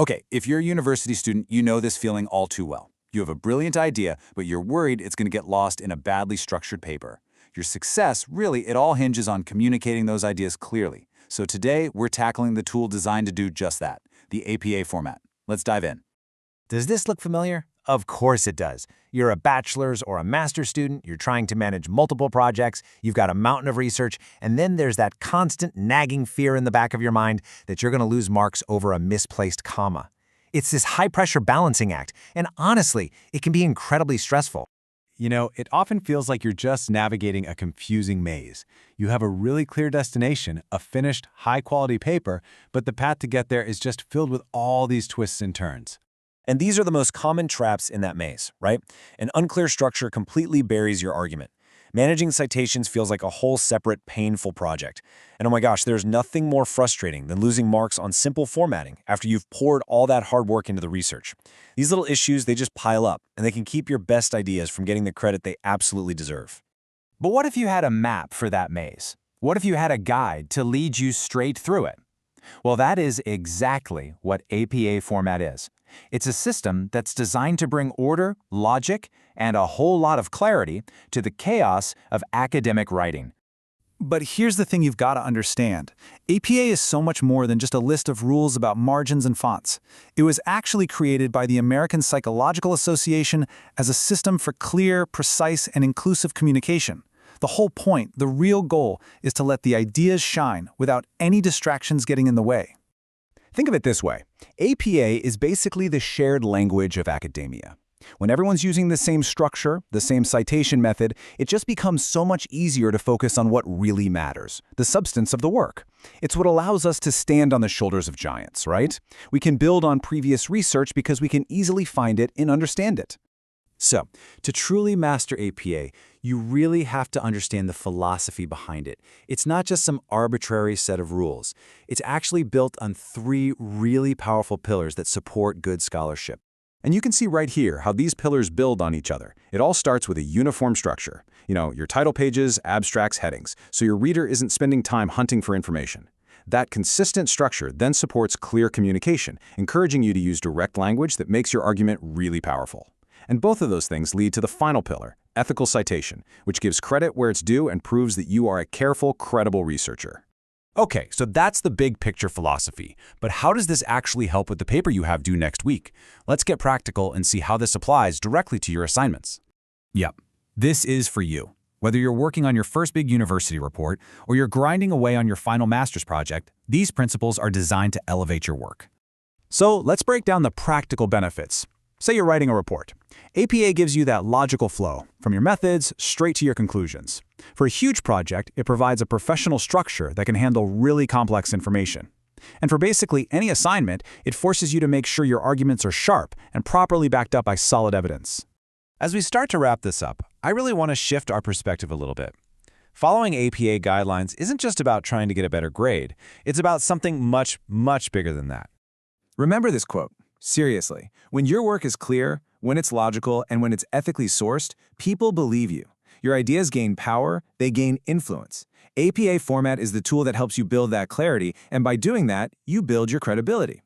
Okay, if you're a university student, you know this feeling all too well. You have a brilliant idea, but you're worried it's going to get lost in a badly structured paper. Your success, really, it all hinges on communicating those ideas clearly. So today, we're tackling the tool designed to do just that, the APA format. Let's dive in. Does this look familiar? Of course it does. You're a bachelor's or a master's student, you're trying to manage multiple projects, you've got a mountain of research, and then there's that constant nagging fear in the back of your mind that you're going to lose marks over a misplaced comma. It's this high-pressure balancing act, and honestly, it can be incredibly stressful. You know, it often feels like you're just navigating a confusing maze. You have a really clear destination, a finished, high-quality paper, but the path to get there is just filled with all these twists and turns. And these are the most common traps in that maze, right? An unclear structure completely buries your argument. Managing citations feels like a whole separate, painful project. And oh my gosh, there's nothing more frustrating than losing marks on simple formatting after you've poured all that hard work into the research. These little issues, they just pile up, and they can keep your best ideas from getting the credit they absolutely deserve. But what if you had a map for that maze? What if you had a guide to lead you straight through it? Well, that is exactly what APA format is. It's a system that's designed to bring order, logic, and a whole lot of clarity to the chaos of academic writing. But here's the thing you've got to understand. APA is so much more than just a list of rules about margins and fonts. It was actually created by the American Psychological Association as a system for clear, precise, and inclusive communication. The whole point, the real goal, is to let the ideas shine without any distractions getting in the way. Think of it this way. APA is basically the shared language of academia. When everyone's using the same structure, the same citation method, it just becomes so much easier to focus on what really matters, the substance of the work. It's what allows us to stand on the shoulders of giants, right? We can build on previous research because we can easily find it and understand it. So, to truly master APA, you really have to understand the philosophy behind it. It's not just some arbitrary set of rules. It's actually built on three really powerful pillars that support good scholarship. And you can see right here how these pillars build on each other. It all starts with a uniform structure. You know, your title pages, abstracts, headings, so your reader isn't spending time hunting for information. That consistent structure then supports clear communication, encouraging you to use direct language that makes your argument really powerful. And both of those things lead to the final pillar, ethical citation, which gives credit where it's due and proves that you are a careful, credible researcher. Okay, so that's the big picture philosophy. But how does this actually help with the paper you have due next week? Let's get practical and see how this applies directly to your assignments. Yep, this is for you. Whether you're working on your first big university report or you're grinding away on your final master's project, these principles are designed to elevate your work. So let's break down the practical benefits. Say you're writing a report. APA gives you that logical flow, from your methods straight to your conclusions. For a huge project, it provides a professional structure that can handle really complex information. And for basically any assignment, it forces you to make sure your arguments are sharp and properly backed up by solid evidence. As we start to wrap this up, I really want to shift our perspective a little bit. Following APA guidelines isn't just about trying to get a better grade. It's about something much, much bigger than that. Remember this quote. Seriously, when your work is clear, when it's logical, and when it's ethically sourced, people believe you. Your ideas gain power, they gain influence. APA format is the tool that helps you build that clarity, and by doing that, you build your credibility.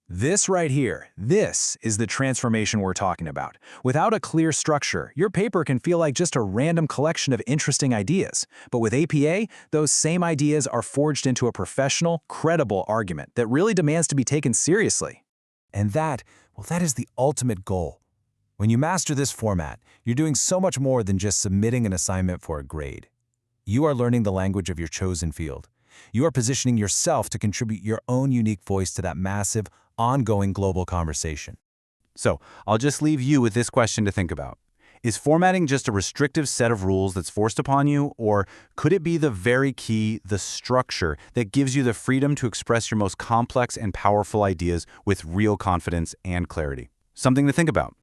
This right here, this is the transformation we're talking about. Without a clear structure, your paper can feel like just a random collection of interesting ideas. But with APA, those same ideas are forged into a professional, credible argument that really demands to be taken seriously. And that is the ultimate goal. When you master this format, you're doing so much more than just submitting an assignment for a grade. You are learning the language of your chosen field. You are positioning yourself to contribute your own unique voice to that massive, ongoing global conversation. So, I'll just leave you with this question to think about. Is formatting just a restrictive set of rules that's forced upon you, or could it be the very key, the structure, that gives you the freedom to express your most complex and powerful ideas with real confidence and clarity? Something to think about.